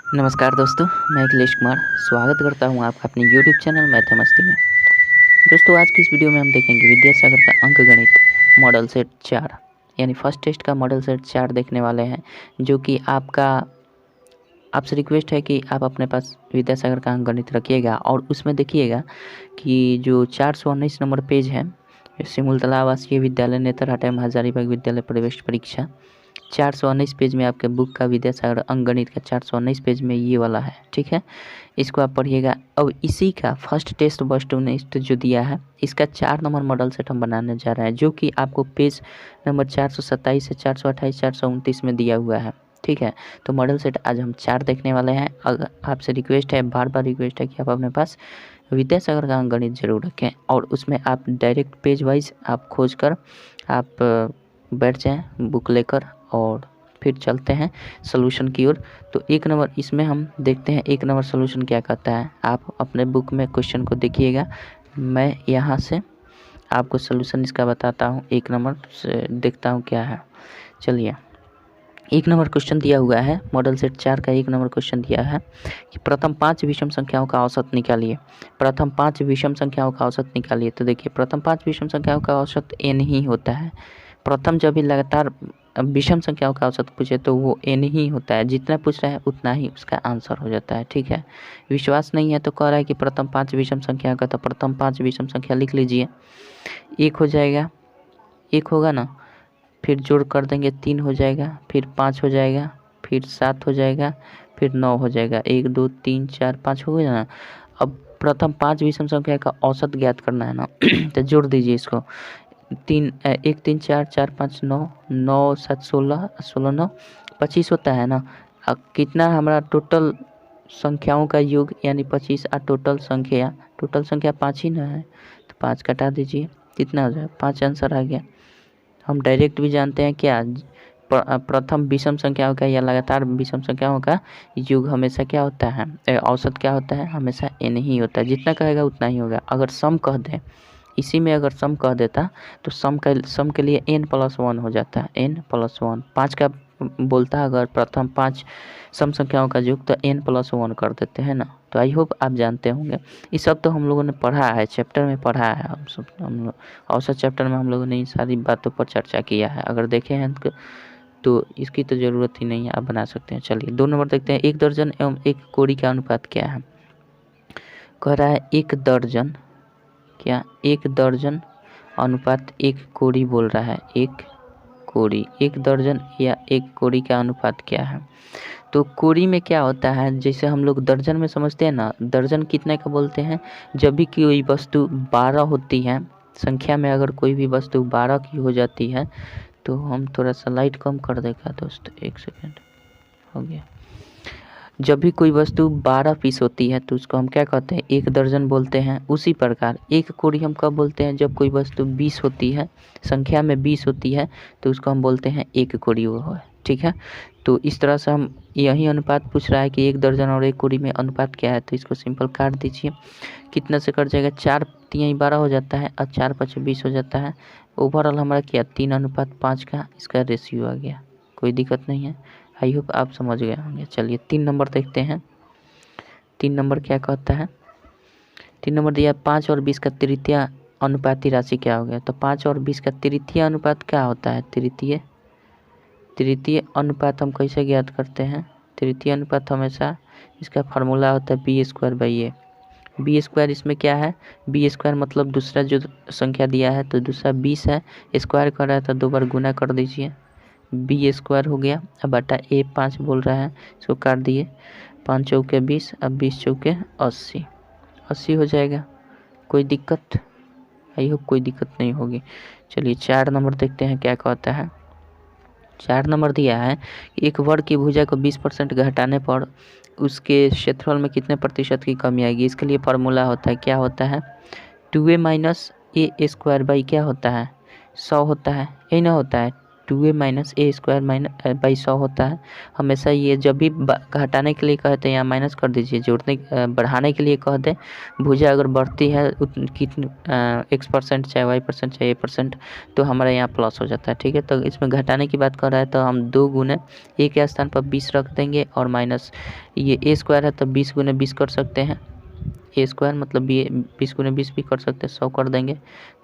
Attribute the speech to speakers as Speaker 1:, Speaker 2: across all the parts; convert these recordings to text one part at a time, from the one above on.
Speaker 1: नमस्कार दोस्तों, मैं अखिलेश कुमार स्वागत करता हूं आपका अपने YouTube चैनल मैथ मस्ती में। दोस्तों, आज की इस वीडियो में हम देखेंगे विद्यासागर का अंकगणित मॉडल सेट 4 यानी फर्स्ट टेस्ट का मॉडल सेट 4 देखने वाले हैं, जो कि आपसे रिक्वेस्ट है कि आप अपने पास विद्यासागर का अंकगणित रखिएगा और उसमें देखिएगा कि जो 419 नंबर पेज है, सिमुलतला आवासीय विद्यालय नेतरहाट हजारीबाग विद्यालय प्रवेश परीक्षा 419 पेज में आपके बुक का विद्यासागर अंकगणित का 419 पेज में ये वाला है। ठीक है, इसको आप पढ़िएगा। अब इसी का फर्स्ट टेस्ट बस्ट टेस्ट जो दिया है, इसका 4 नंबर मॉडल सेट हम बनाने जा रहे हैं, जो कि आपको पेज नंबर 427 से 428 429 में दिया हुआ है। ठीक है, तो मॉडल सेट आज हम 4 देखने वाले हैं। अगर आपसे रिक्वेस्ट है, बार बार रिक्वेस्ट है कि आप अपने पास विद्यासागर का अंकगणित जरूर रखें और उसमें आप डायरेक्ट पेज वाइज आप खोज कर आप बैठ जाएँ बुक लेकर और फिर चलते हैं सॉल्यूशन की ओर। तो 1 नंबर इसमें हम देखते हैं 1 नंबर सॉल्यूशन क्या कहता है। आप अपने बुक में क्वेश्चन को देखिएगा, मैं यहाँ से आपको सॉल्यूशन इसका बताता हूँ। 1 नंबर से देखता हूँ क्या है। चलिए, 1 नंबर क्वेश्चन दिया हुआ है, मॉडल सेट 4 का 1 नंबर क्वेश्चन दिया है कि प्रथम 5 विषम संख्याओं का औसत निकालिए। प्रथम 5 विषम संख्याओं का औसत निकालिए। तो देखिए, प्रथम 5 विषम संख्याओं का औसत n ही होता है। प्रथम जब भी लगातार विषम संख्याओं का औसत पूछे तो वो n ही होता है। जितना पूछ रहा है उतना ही उसका आंसर हो जाता है। ठीक है, विश्वास नहीं है तो कह रहा है कि प्रथम 5 विषम संख्याओं का, तो प्रथम 5 विषम संख्या लिख लीजिए। 1 हो जाएगा, 1 होगा ना, फिर जोड़ कर देंगे 3 हो जाएगा, फिर 5 हो जाएगा, फिर 7 हो जाएगा, फिर 9 हो जाएगा। 1 2 3 4 5 हो गया ना। अब प्रथम 5 विषम संख्या का औसत ज्ञात करना है ना तो जोड़ दीजिए इसको। 1 3 4 4 5 9 9 7 16 16 9 25 होता है ना। अब कितना हमारा टोटल संख्याओं का योग यानी 25 और टोटल संख्या 5 ही ना है, तो 5 कटा दीजिए, कितना हो जाए 5 आंसर आ गया। हम डायरेक्ट भी जानते हैं क्या, प्रथम विषम संख्याओं का या लगातार विषम संख्याओं का योग हमेशा क्या होता है, औसत क्या होता है, हमेशा n ही होता है। जितना कहेगा उतना ही होगा। अगर सम कह दे, इसी में अगर सम कह देता तो सम के लिए n+1 हो जाता है, n+1। 5 का बोलता अगर प्रथम 5 सम संख्याओं का योग तो n+1 कर देते हैं ना। तो आई होप आप जानते होंगे। ये सब तो हम लोगों ने पढ़ा है, चैप्टर में पढ़ा है। हम लोग औसत चैप्टर में हम लोगों ने इन सारी बातों पर चर्चा किया है। अगर देखे हैं तो इसकी तो ज़रूरत ही नहीं है, आप बना सकते हैं। चलिए 2 नंबर देखते हैं। 1 दर्जन एवं 1 कोड़ी का अनुपात क्या है। कह रहा है 1 दर्जन, क्या 1 दर्जन अनुपात 1 कोड़ी बोल रहा है। 1 कोड़ी, 1 दर्जन या 1 कोड़ी का अनुपात क्या है। तो कोड़ी में क्या होता है, जैसे हम लोग दर्जन में समझते हैं ना, दर्जन कितने का बोलते हैं, जब भी कोई वस्तु 12 होती है, संख्या में अगर कोई भी वस्तु 12 की हो जाती है, तो हम थोड़ा सा लाइट कम कर देगा दोस्त, 1 सेकेंड, हो गया। जब भी कोई वस्तु 12 पीस होती है तो उसको हम क्या कहते हैं, 1 दर्जन बोलते हैं। उसी प्रकार 1 कोड़ी हम कब बोलते हैं, जब कोई वस्तु 20 होती है, संख्या में 20 होती है, तो उसको हम बोलते हैं 1 कोड़ी वो है। ठीक है, तो इस तरह से हम यही अनुपात पूछ रहा है कि 1 दर्जन और 1 कोड़ी में अनुपात क्या है। तो इसको सिंपल काट दीजिए, कितना से कट जाएगा, 4 3 12 हो जाता है और 4 5 20 हो जाता है। ओवरऑल हमारा क्या 3:5 का इसका रेशियो आ गया। कोई दिक्कत नहीं है, आई होप आप समझ गए होंगे। चलिए 3 नंबर देखते हैं। 3 नंबर क्या कहता है। 3 नंबर दिया 5 और 20 का तृतीय अनुपाती राशि क्या हो गया। तो 5 और 20 का तृतीय अनुपात क्या होता है, तृतीय अनुपात हम कैसे ज्ञात करते हैं। तृतीय अनुपात हमेशा इसका फार्मूला होता है b²/a। b² इसमें क्या है, b² मतलब दूसरा जो संख्या दिया है तो दूसरा 20 है, स्क्वायर कर रहा है तो 2 बार गुना कर दीजिए, b² हो गया। अब बटा a 5 बोल रहा है, इसको काट दिए, 5 चौके 20, अब 20 चौके 80, 80 हो जाएगा। कोई दिक्कत, आई होप कोई दिक्कत नहीं होगी। चलिए 4 नंबर देखते हैं क्या कहता है। 4 नंबर दिया है, एक वर्ग की भुजा को 20% घटाने पर उसके क्षेत्रफल में कितने प्रतिशत की कमी आएगी। इसके लिए फार्मूला होता है, क्या होता है, 2a - a² क्या होता है, 100 होता है, यही ना होता है। 2a minus A square by 100 होता है। हमेशा ये जब भी घटाने के लिए कहते हैं यहाँ माइनस कर दीजिए, जोड़ने बढ़ाने के लिए कह दें भुजा अगर बढ़ती है कितनी x% चाहे y% चाहे a%, तो हमारा यहाँ प्लस हो जाता है। ठीक है, तो इसमें घटाने की बात कर रहा है तो हम 2 गुने ए के स्थान पर 20 रख देंगे और माइनस ये ए स्क्वायर है तो 20 गुने 20 कर सकते हैं, ए स्क्वायर मतलब 20 गुने 20 भी कर सकते हैं, 100 कर देंगे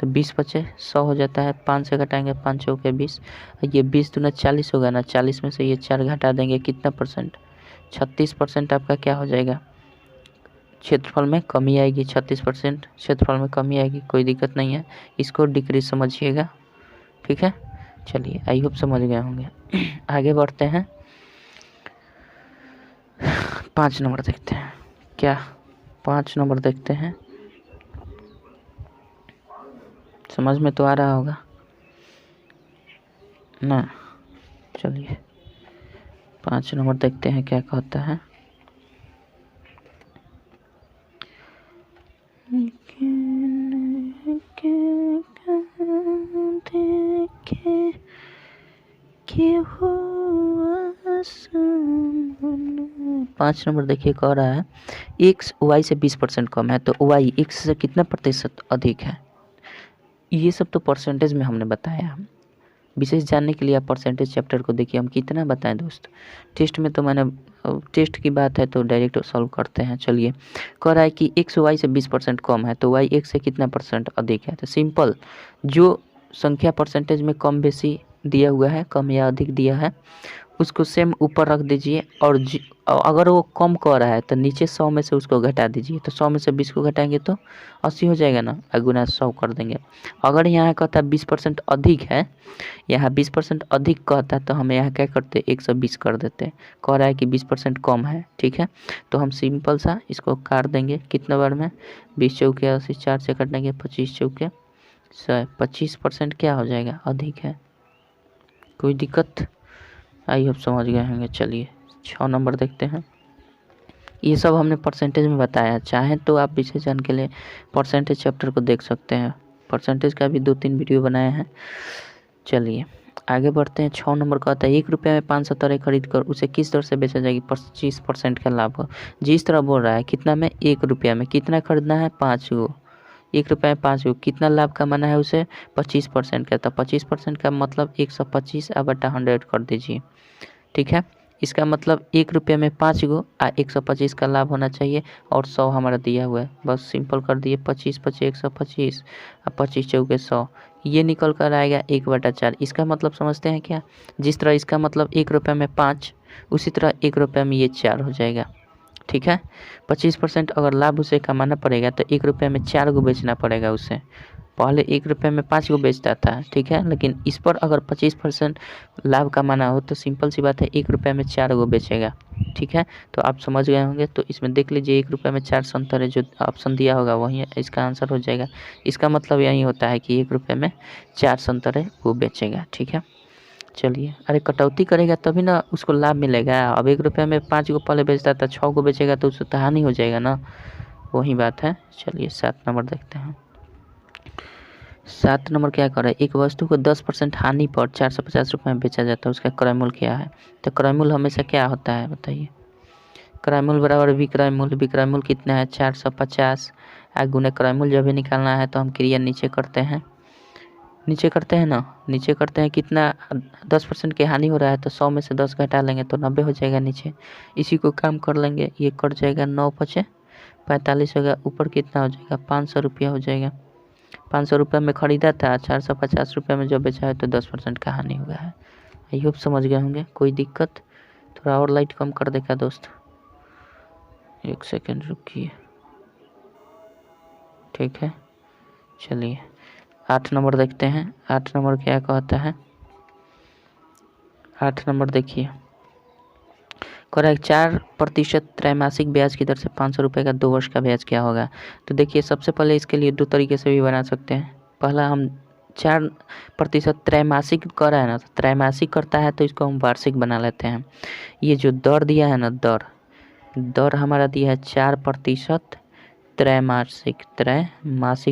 Speaker 1: तो 20 बचे 100 हो जाता है। 5 से घटाएंगे 5 चौके 20, ये 20 दूना 40 होगा ना, 40 में से ये 4 घटा देंगे कितना परसेंट, 36% आपका क्या हो जाएगा, क्षेत्रफल में कमी आएगी। 36% क्षेत्रफल में कमी आएगी, कोई दिक्कत नहीं है, इसको डिक्रीज समझिएगा। ठीक है, चलिए आई होप समझ गए होंगे। आगे बढ़ते हैं, 5 नंबर देखते हैं। क्या 5 नंबर देखते हैं, समझ में तो आ रहा होगा ना। चलिए 5 नंबर देखते हैं क्या कहता है। पाँच नंबर देखिए कह रहा है x y से 20% कम है तो y x से कितना प्रतिशत अधिक है। ये सब तो परसेंटेज में हमने बताया, विशेष जानने के लिए आप परसेंटेज चैप्टर को देखिए। हम कितना बताएं दोस्त, टेस्ट में तो मैंने टेस्ट की बात है तो डायरेक्ट सॉल्व करते हैं। चलिए कह रहा है कि x y से 20% कम है तो y x से कितना परसेंट अधिक है। तो सिंपल, जो संख्या परसेंटेज में कम बेसी दिया हुआ है, कम या अधिक दिया है, उसको सेम ऊपर रख दीजिए और अगर वो कम कह रहा है तो नीचे 100 में से उसको घटा दीजिए। तो 100 में से 20 को घटाएंगे तो 80 हो जाएगा ना, गुना 100 कर देंगे। अगर यहाँ कहता है 20% अधिक है, यहाँ 20% अधिक कहता है तो हम यहाँ क्या करते 120 कर देते। कह रहा है कि 20% कम है। ठीक है, तो हम सिंपल सा इसको काट देंगे कितना बार में, 20 चौके 80, 4 से काटेंगे 25 चौके 100, 25% क्या हो जाएगा, अधिक है। कोई दिक्कत, आई होप समझ गए होंगे। चलिए 6 नंबर देखते हैं। ये सब हमने परसेंटेज में बताया, चाहें तो आप विशेष जान के लिए परसेंटेज चैप्टर को देख सकते हैं, परसेंटेज का भी 2-3 वीडियो बनाए हैं। चलिए आगे बढ़ते हैं। 6 नंबर का आता है 1 रुपये में 500 तरह खरीद कर उसे किस दर से बेचा जाएगी 25% का लाभ हो। जिस तरह बोल रहा है कितना में, 1 रुपया में कितना खरीदना है, 5 गो, 1 रुपये में 5 गो, कितना लाभ कमाना है उसे 25% का। तो 25% का मतलब 125 बटा 100 कर दीजिए। ठीक है, इसका मतलब 1 रुपये में 5 गो 125 का लाभ होना चाहिए और 100 हमारा दिया हुआ है, बस सिंपल कर दिए 25 25 125 और 25 चौके 100, ये निकल कर आएगा 1/4। इसका मतलब समझते हैं क्या, जिस तरह इसका मतलब 1 रुपये में 5, उसी तरह 1 रुपये में ये 4 हो जाएगा। ठीक है, 25% अगर लाभ उसे कमाना पड़ेगा तो 1 रुपये में 4 गो बेचना पड़ेगा उसे। पहले 1 रुपये में 5 गो बेचता था, ठीक है, लेकिन इस पर अगर 25% लाभ कमाना हो तो सिंपल सी बात है 1 रुपये में 4 गो बेचेगा। ठीक है, तो आप समझ गए होंगे। तो इसमें देख लीजिए 1 रुपये में 4 संतर है, जो ऑप्शन दिया होगा वही इसका आंसर हो जाएगा। इसका मतलब यही होता है कि 1 रुपये में 4 संतर है वो बेचेगा। ठीक है, चलिए, अरे कटौती करेगा तभी ना उसको लाभ मिलेगा। अब 1 रुपये में 5 गो पहले बेचता था, 6 गो बेचेगा तो उससे तो हानि हो जाएगा ना, वही बात है। चलिए 7 नंबर देखते हैं। 7 नंबर क्या कर रहा है, एक वस्तु को 10% हानि पर 450 रुपये में बेचा जाता है, उसका क्रय मूल्य क्या है। तो क्रय मूल्य हमेशा क्या होता है बताइए, क्रय मूल्य बराबर विक्रय मूल्य। विक्रय मूल्य कितना है 450, गुने क्रय मूल्य जब भी निकालना है तो हम क्रिया नीचे करते हैं, नीचे करते हैं ना, नीचे करते हैं कितना 10% की हानि हो रहा है तो 100 में से 10 घटा लेंगे तो 90 हो जाएगा नीचे। इसी को काम कर लेंगे, ये कट जाएगा 9 × 5 = 45 होगा, ऊपर कितना हो जाएगा 500 रुपया हो जाएगा। 500 रुपये में ख़रीदा था, 450 रुपये में जो बेचा है तो 10% का हानि हुआ है। आई होप समझ गए होंगे। कोई दिक्कत, थोड़ा और लाइट कम कर देगा दोस्त, 1 सेकेंड रुकिए। ठीक है, चलिए 8 नंबर देखते हैं। 8 नंबर क्या कहता है, 8 नंबर देखिए, करेक्ट 4% त्रैमासिक ब्याज की दर से 500 रुपये का 2 वर्ष का ब्याज क्या होगा। तो देखिए सबसे पहले इसके लिए 2 तरीके से भी बना सकते हैं। पहला हम 4% त्रैमासिक कर रहा है ना, तो त्रैमासिक करता है तो इसको हम वार्षिक बना लेते हैं। ये जो दर दिया है ना, दर हमारा दिया है 4% त्रैमासिक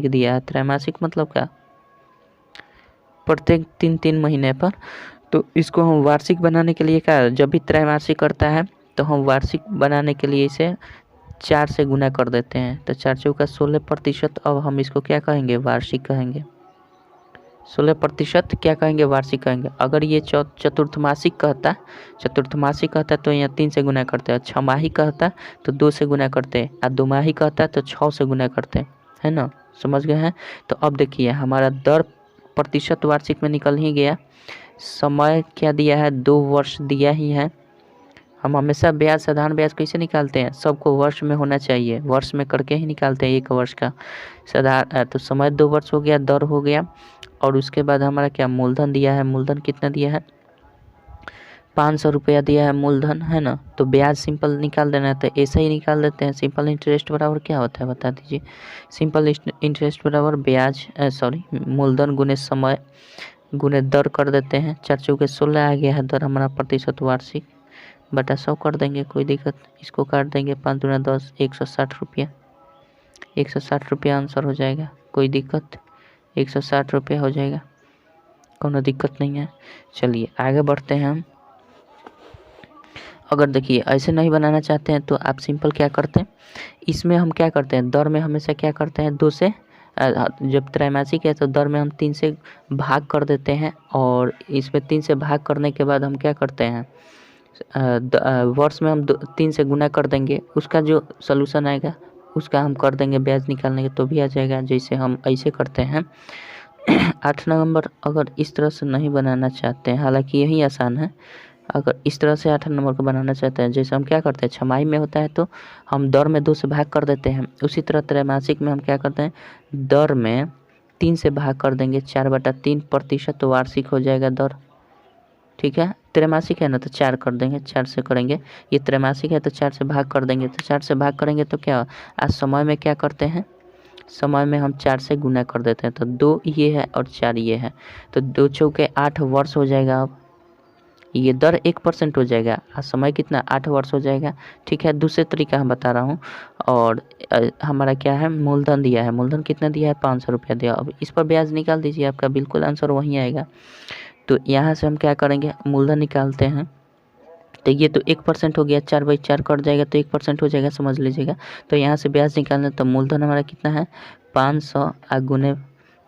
Speaker 1: दिया है। त्रैमासिक मतलब क्या, प्रत्येक 3-3 महीने पर तो इसको हम वार्षिक बनाने के लिए क्या, जब भी त्रैमासिक करता है तो हम वार्षिक बनाने के लिए इसे 4 से गुना कर देते हैं। तो 4 चौका 16%। अब हम इसको क्या कहेंगे, वार्षिक कहेंगे। 16% क्या कहेंगे, वार्षिक कहेंगे। अगर ये चतुर्थमासिक कहता तो यहाँ 3 से गुना करते हैं। छमाही कहता तो 2 से गुना करते हैं, और दुमाही कहता तो 6 से गुना करते हैं, है ना, समझ गए हैं। तो अब देखिए हमारा दर प्रतिशत वार्षिक में निकल ही गया। समय क्या दिया है, 2 वर्ष दिया ही है। हम हमेशा ब्याज, साधारण ब्याज कैसे निकालते हैं, सबको वर्ष में होना चाहिए, वर्ष में करके ही निकालते हैं 1 वर्ष का साधारण। तो समय 2 वर्ष हो गया, दर हो गया, और उसके बाद हमारा क्या, मूलधन दिया है। मूलधन कितना दिया है, 500 रुपया दिया है मूलधन, है ना। तो ब्याज सिंपल निकाल देना है, तो ऐसा ही निकाल देते हैं। सिंपल इंटरेस्ट बराबर क्या होता है बता दीजिए। सिंपल इंटरेस्ट बराबर ब्याज मूलधन गुने समय गुने दर कर देते हैं। 4 चौके 16 आ गया है दर हमारा प्रतिशत वार्षिक, बटा 100 कर देंगे, कोई दिक्कत। इसको काट देंगे, 5 दूना 10, 160 रुपया। 160 रुपया आंसर हो जाएगा, कोई दिक्कत। 160 रुपया हो जाएगा, कोनो दिक्कत नहीं है। चलिए आगे बढ़ते हैं हम। अगर देखिए ऐसे नहीं बनाना चाहते हैं तो आप सिंपल क्या करते हैं, इसमें हम क्या करते हैं, दर में हमेशा क्या करते हैं, 2 से जब त्रैमासिक है तो दर में हम 3 से भाग कर देते हैं, और इसमें 3 से भाग करने के बाद हम क्या करते हैं, वर्ष में हम 3 से गुना कर देंगे। उसका जो सलूशन आएगा उसका हम कर देंगे ब्याज निकालने के, तो भी आ जाएगा। जैसे हम ऐसे करते हैं 8 नंबर अगर इस तरह से नहीं बनाना चाहते हैं, हालांकि यही आसान है। अगर इस तरह से 8 नंबर को बनाना चाहते हैं, जैसे हम क्या करते हैं, छमाही में होता है तो हम दर में 2 से भाग कर देते हैं। उसी तरह त्रैमासिक में हम क्या करते हैं, दर में 3 से भाग कर देंगे, 4/3% तो वार्षिक हो जाएगा दर, ठीक है। त्रैमासिक है ना तो 4 कर देंगे, 4 से करेंगे। ये त्रैमासिक है तो 4 से भाग कर देंगे, तो 4 से भाग करेंगे तो क्या, आज समय में क्या करते हैं, समय में हम 4 से गुना कर देते हैं। तो 2 ये है और 4 ये है, तो 2 चौके 8 वर्ष हो जाएगा। अब ये दर 1% हो जाएगा, और समय कितना, 8 वर्ष हो जाएगा, ठीक है। दूसरे तरीका हम बता रहा हूँ। और हमारा क्या है, मूलधन दिया है। मूलधन कितना दिया है, 500 रुपया दिया। अब इस पर ब्याज निकाल दीजिए, आपका बिल्कुल आंसर वहीं आएगा। तो यहाँ से हम क्या करेंगे, मूलधन निकालते हैं। तो ये तो 1% हो गया, 4/4 कट जाएगा तो 1% हो जाएगा, समझ लीजिएगा। तो यहाँ से ब्याज निकालना, तो मूलधन हमारा कितना है, 500 गुने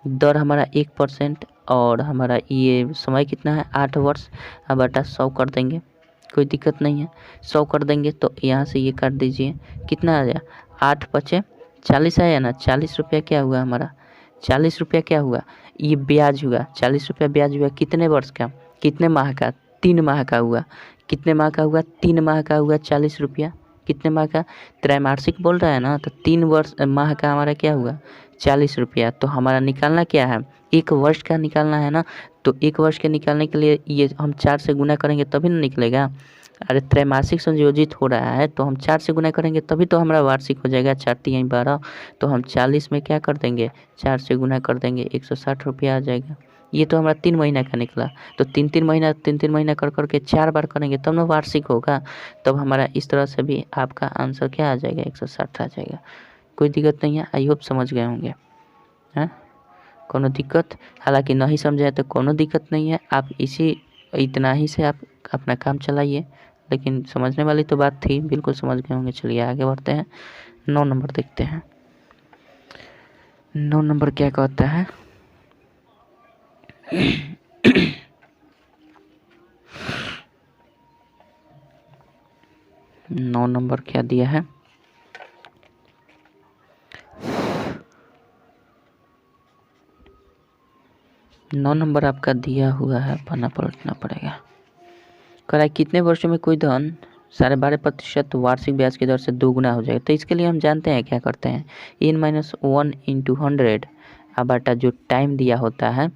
Speaker 1: दर हमारा 1%, और हमारा ये समय कितना है, 8 वर्ष, बटा 100 कर देंगे, कोई दिक्कत नहीं है। 100 कर देंगे तो यहाँ से ये काट दीजिए, कितना आ गया, 8 पचे 40 आया ना। 40 रुपया क्या हुआ हमारा, 40 रुपया क्या हुआ, ये ब्याज हुआ। 40 रुपया ब्याज हुआ, कितने वर्ष का, कितने माह का, 3 माह का हुआ। कितने माह का हुआ, 3 माह का हुआ 40 रुपया। कितने माह का, त्रैमासिक बोल रहा है ना, तो 3 माह का हमारा क्या हुआ, 40 रुपया। तो हमारा निकालना क्या है, 1 वर्ष का निकालना है ना। तो 1 वर्ष के निकालने के लिए ये हम 4 से गुना करेंगे तभी ना निकलेगा। अरे त्रैमासिक संयोजित हो रहा है तो हम 4 से गुना करेंगे तभी तो हमारा वार्षिक हो जाएगा। 4 3 12, तो हम 40 में क्या कर देंगे, 4 से गुना कर देंगे, 160 रुपया आ जाएगा। ये तो हमारा 3 महीना का निकला। तो 3 महीना कर करके 4 बार करेंगे तब ना वार्षिक होगा। तब हमारा इस तरह से भी आपका आंसर क्या आ जाएगा, 160 आ जाएगा। कोई दिक्कत नहीं है, आई होप समझ गए होंगे। हाँ, कोनो दिक्कत, हालांकि नहीं समझे तो कोनो दिक्कत नहीं है। आप इतना ही से आप अपना काम चलाइए, लेकिन समझने वाली तो बात थी, बिल्कुल समझ गए होंगे। चलिए आगे बढ़ते हैं, 9 नंबर देखते हैं। 9 नंबर क्या कहता है, नौ नंबर क्या दिया है, नौ नंबर आपका दिया हुआ है, पन्ना पलटना पड़ेगा। कह रहा है कितने वर्षों में कोई धन 12.5% वार्षिक ब्याज की दर से 2 गुना हो जाएगा। तो इसके लिए हम जानते हैं क्या करते हैं, n-1 × 100 बटा जो टाइम दिया होता है,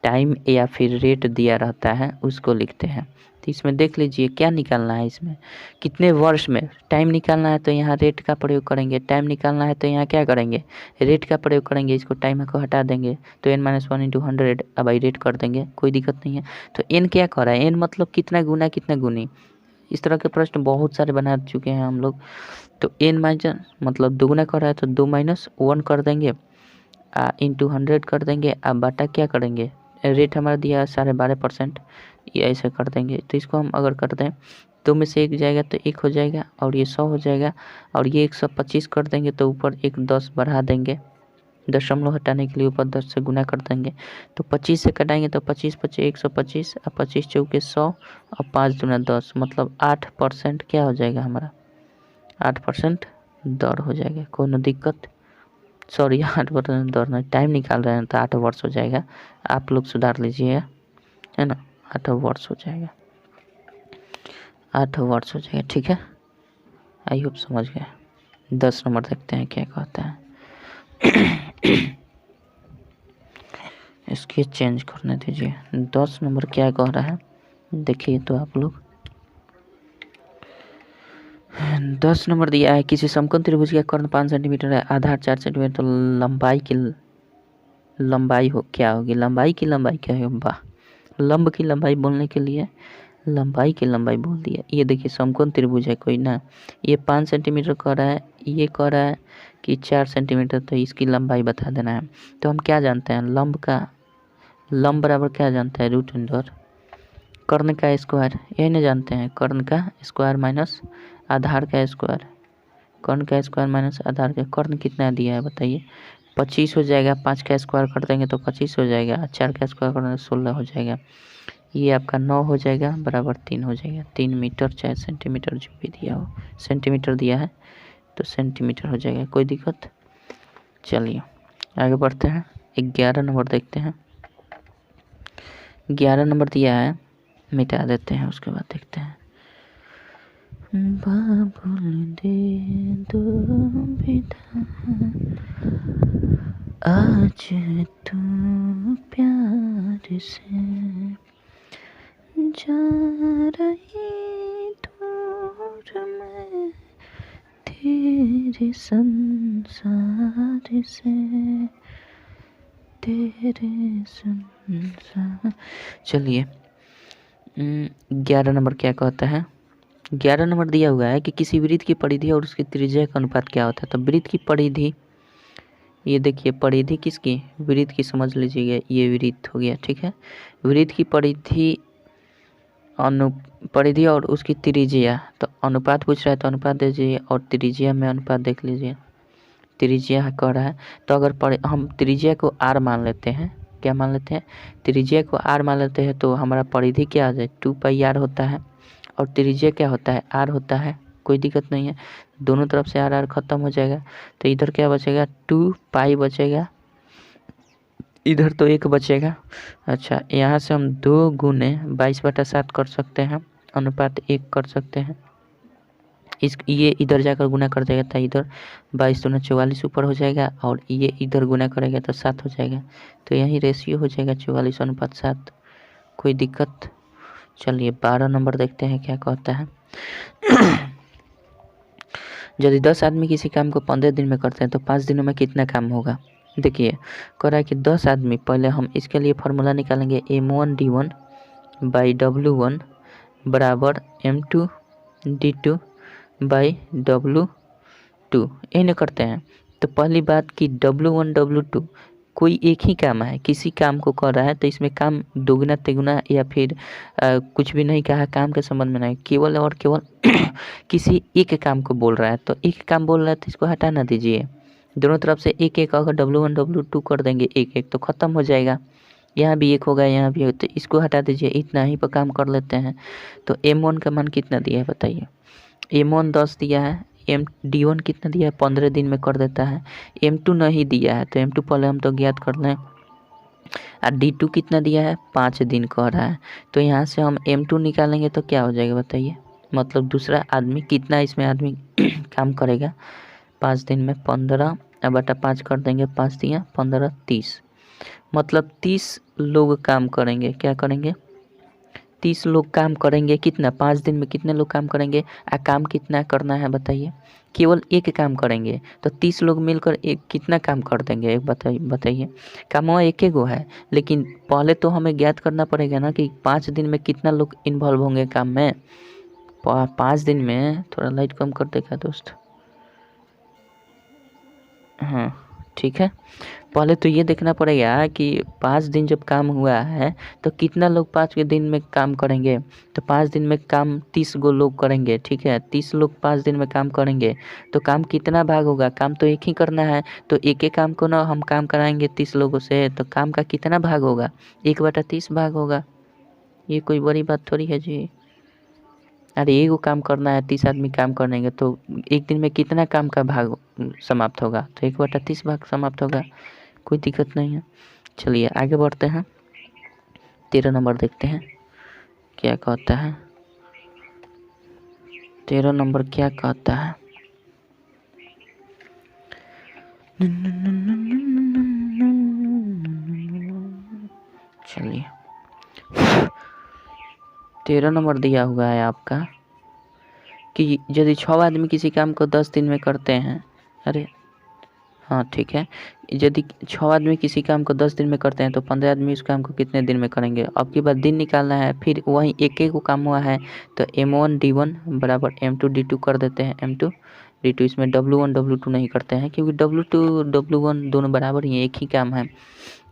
Speaker 1: टाइम या फिर रेट दिया रहता है उसको लिखते हैं। तो इसमें देख लीजिए क्या निकालना है, इसमें कितने वर्ष में टाइम निकालना है तो यहाँ रेट का प्रयोग करेंगे, टाइम निकालना है तो यहाँ क्या करेंगे, रेट का प्रयोग करेंगे। इसको टाइम को हटा देंगे तो n-1 × 100 अब रेट कर देंगे, कोई दिक्कत नहीं है। तो n क्या कर रहा है, n मतलब कितना गुना कितना गुनी, इस तरह के प्रश्न बहुत सारे बना चुके हैं हम लोग। तो n- मतलब दोगुना कर रहा है तो 2 - 1 कर देंगे, × 100 कर देंगे। अब बटा क्या करेंगे, रेट हमारा दिया है 12.5%, ये ऐसे कर देंगे। तो इसको हम अगर कर दें 2 में से 1 जाएगा तो 1 हो जाएगा और ये 100 हो जाएगा और ये 125 कर देंगे तो ऊपर एक 10 बढ़ा देंगे, दशमलव हटाने के लिए ऊपर 10 से गुना कर देंगे। तो 25 से कटाएंगे तो 25 पचे 125 और 25 चौके 100 और 5 दूना 10, मतलब 8% क्या हो जाएगा हमारा, 8% दर हो जाएगा। कोनो दिक्कत? सॉरी 8% दर नहीं, टाइम निकाल रहे हैं तो 8 वर्ष हो जाएगा, आप लोग सुधार लीजिए, है ना। 8 वर्ष हो जाएगा, 8 वर्ष हो जाएगा, ठीक है। आई होप समझ गए। 10 नंबर देखते हैं क्या कहता है। इसके चेंज करने दीजिए। 10 नंबर क्या कह रहा है देखिए तो आप लोग। 10 नंबर दिया है, किसी समकोण त्रिभुज का कर्ण 5 सेंटीमीटर है, आधार 4 सेंटीमीटर, तो लंबाई की लंबाई हो क्या होगी, लंबाई की लंबाई क्या है, वाह, लंब की लंबाई बोलने के लिए लंबाई की लंबाई बोल दिया। ये देखिए समकोण त्रिभुज है कोई ना, ये 5 सेंटीमीटर कह रहा है, ये कह रहा है कि 4 सेंटीमीटर, तो इसकी लंबाई बता देना है। तो हम क्या जानते हैं, लंब बराबर क्या जानते हैं, रूट अंडर कर्ण का स्क्वायर, यही नहीं जानते हैं, कर्ण का स्क्वायर माइनस आधार का स्क्वायर, कर्ण का स्क्वायर माइनस आधार का। कर्ण कितना दिया है बताइए, 25 हो जाएगा, 5 का स्क्वायर कर देंगे तो 25 हो जाएगा, 4 का स्क्वायर कर देंगे 16 हो जाएगा, ये आपका 9 हो जाएगा, बराबर 3 हो जाएगा। 3 मीटर चाहे सेंटीमीटर जो भी दिया हो, सेंटीमीटर दिया है तो सेंटीमीटर हो जाएगा, कोई दिक्कत। चलिए आगे बढ़ते हैं, 11 नंबर देखते हैं। 11 नंबर दिया है, मिटा देते हैं, उसके बाद देखते हैं। बाबुल दे दो विदा आज तू प्यार से जा रही दूर मैं तेरे संसार से, तेरे संसार। चलिए 11 नंबर क्या कहता है। 11 नंबर दिया हुआ है कि किसी वृत्त की परिधि और उसकी त्रिज्या का अनुपात क्या होता है। तो वृत्त की परिधि, ये देखिए परिधि किसकी, वृत्त की समझ लीजिएगा, ये वृत्त हो गया, ठीक है। वृत्त की परिधि परिधि और उसकी त्रिज्या, तो अनुपात पूछ रहा है तो अनुपात दीजिए और त्रिज्या में अनुपात देख लीजिए, त्रिज्या कह रहा है। तो अगर हम त्रिज्या को r मान लेते हैं, क्या मान लेते हैं, त्रिज्या को r मान लेते हैं, तो हमारा परिधि क्या आ जाए 2πr होता है और त्रिज्या क्या होता है r होता है, कोई दिक्कत नहीं है, दोनों तरफ से r खत्म हो जाएगा। तो इधर क्या बचेगा 2π बचेगा, इधर तो 1 बचेगा। अच्छा यहाँ से हम 2 गुने 22/7 कर सकते हैं, अनुपात 1 कर सकते हैं। ये इधर जाकर गुना कर देगा तो इधर 22 दूना 44 ऊपर हो जाएगा और ये इधर गुना करेगा तो 7 हो जाएगा। तो यही रेशियो हो जाएगा 44:7, कोई दिक्कत। चलिए 12 नंबर देखते हैं क्या कहता है। यदि 10 आदमी किसी काम को 15 दिन में करते हैं तो 5 दिनों में कितना काम होगा। देखिए कह रहा है कि 10 आदमी, पहले हम इसके लिए फार्मूला निकालेंगे, M1D1 बाई W1 बराबर M2 D2 बाई W2, ये न करते हैं। तो पहली बात कि W1 W2 कोई एक ही काम है, किसी काम को कर रहा है तो इसमें काम दोगुना तिगुना या फिर कुछ भी नहीं कहा, काम के संबंध में नहीं, केवल और केवल किसी एक काम को बोल रहा है। तो एक काम बोल रहा है तो इसको हटा ना दीजिए, दोनों तरफ से एक एक, अगर W1 W2 कर देंगे एक एक तो ख़त्म हो जाएगा, यहाँ भी एक होगा यहाँ भी होगा, तो इसको हटा दीजिए, इतना ही पर काम कर लेते हैं। तो M1 का मान कितना दिया है बताइए, M1 10 दिया है, D1 कितना दिया है 15 दिन में कर देता है, M2 नहीं दिया है तो M2 पहले हम तो ज्ञात कर लें, और D2 कितना दिया है 5 दिन कह रहा है। तो यहाँ से हम M2 निकालेंगे तो क्या हो जाएगा बताइए, मतलब दूसरा आदमी कितना इसमें आदमी काम करेगा 5 दिन में, 15 बटा 5 कर देंगे, 5 दिया 15 30, मतलब 30 लोग काम करेंगे, क्या करेंगे 30 लोग काम करेंगे। कितना 5 दिन में कितने लोग काम करेंगे, काम कितना करना है बताइए, केवल एक काम करेंगे तो 30 लोग मिलकर एक कितना काम कर देंगे, एक बताइए काम एक गो है, लेकिन पहले तो हमें ज्ञात करना पड़ेगा ना कि 5 दिन में कितना लोग इन्वॉल्व होंगे काम में। 5 दिन में, थोड़ा लाइट कम कर देगा दोस्त, हाँ ठीक है, पहले तो ये देखना पड़ेगा कि 5 दिन जब काम हुआ है तो कितना लोग 5 के दिन में काम करेंगे। तो 5 दिन में काम 30 गो लोग करेंगे, ठीक है, 30 लोग 5 दिन में काम करेंगे तो काम कितना भाग होगा, काम तो एक ही करना है। तो एक एक काम को ना हम काम कराएंगे 30 लोगों से, तो काम का कितना भाग होगा, 1/30 भाग होगा। ये कोई बड़ी बात थोड़ी है जी। अरे एगो काम करना है, 30 आदमी काम करेंगे तो एक दिन में कितना काम का भाग समाप्त होगा, तो 1/30 भाग समाप्त होगा, कोई दिक्कत नहीं है। चलिए आगे बढ़ते हैं, 13 नंबर देखते हैं क्या कहता है। 13 नंबर क्या कहता है, चलिए 13 नंबर दिया हुआ है आपका कि यदि 6 आदमी किसी काम को 10 दिन में करते हैं, अरे हाँ ठीक है, यदि 6 आदमी किसी काम को 10 दिन में करते हैं तो 15 आदमी उस काम को कितने दिन में करेंगे। अब की बात दिन निकालना है, फिर वहीं एक एक को काम हुआ है तो M1 D1 बराबर M2 D2 कर देते हैं। M2 D2, इसमें W1 W2 नहीं करते हैं क्योंकि W2 W1 दोनों बराबर ही, एक ही काम है,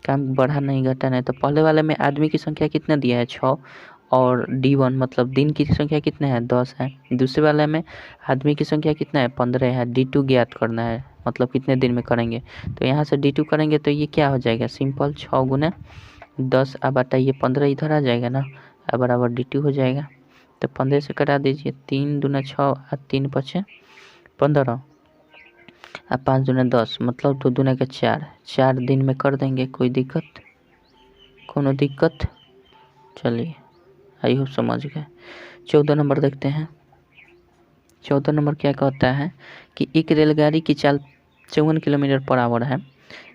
Speaker 1: काम बढ़ा नहीं घटा नहीं। तो पहले वाले में आदमी की संख्या कितना दिया है 6 और D1 मतलब दिन की संख्या कितना है 10 है। दूसरे वाले में आदमी की संख्या कितना है 15 है, D2 ज्ञात करना है मतलब कितने दिन में करेंगे। तो यहाँ से D2 करेंगे तो ये क्या हो जाएगा, सिंपल 6 गुना 10 अब बताइए 15 इधर आ जाएगा ना, अब बराबर D2 हो जाएगा। तो 15 से कटा दीजिए, 3 दूना 6 और 3 पचे 15 और 5 दूना 10 मतलब 2 दूना के 4 दिन में कर देंगे, कोई दिक्कत, कोनो दिक्कत। चलिए आई होप समझ गए। 14 नंबर देखते हैं। 14 नंबर क्या कहता है कि एक रेलगाड़ी की चाल 54 किलोमीटर पर आवर है।